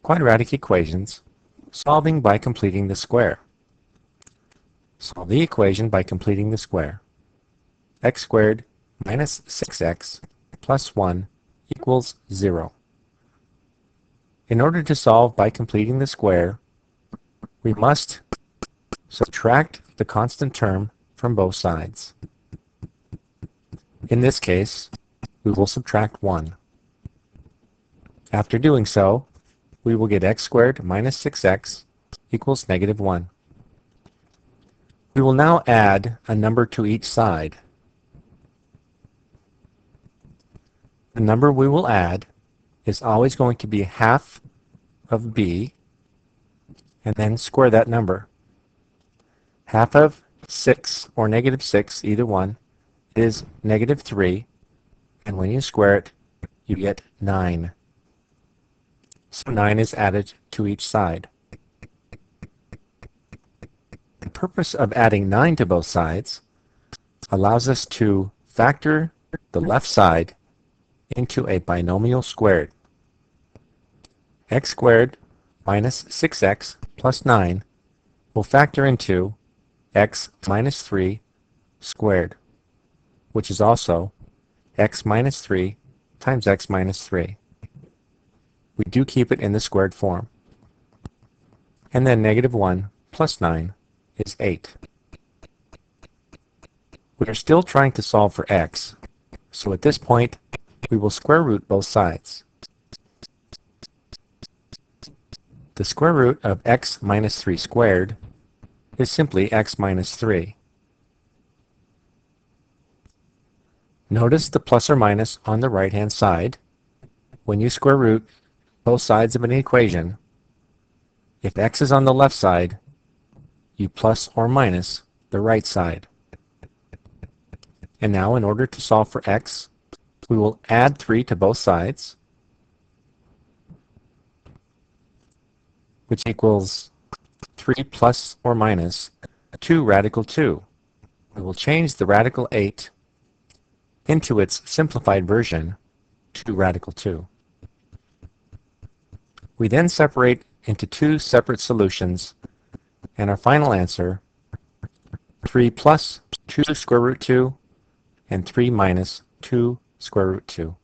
Quadratic equations, solving by completing the square. Solve the equation by completing the square. X squared minus 6x plus 1 equals 0. In order to solve by completing the square, we must subtract the constant term from both sides. In this case, we will subtract 1. After doing so, we will get x squared minus 6x equals negative 1. We will now add a number to each side. The number we will add is always going to be half of b, and then square that number. Half of 6 or negative 6, either one, is negative 3, and when you square it, you get 9. So 9 is added to each side. The purpose of adding 9 to both sides allows us to factor the left side into a binomial squared. X squared minus 6x plus 9 will factor into x minus 3 squared, which is also x minus 3 times x minus 3. We do keep it in the squared form. And then negative 1 plus 9 is 8. We are still trying to solve for x, so at this point we will square root both sides. The square root of x minus 3 squared is simply x minus 3. Notice the plus or minus on the right-hand side. When you square root both sides of an equation, if x is on the left side, you plus or minus the right side. And now, in order to solve for x, we will add 3 to both sides, which equals 3 plus or minus 2 radical 2. We will change the radical 8 into its simplified version, 2 radical 2. We then separate into 2 separate solutions, and our final answer, 3 plus 2 square root 2 and 3 minus 2 square root 2.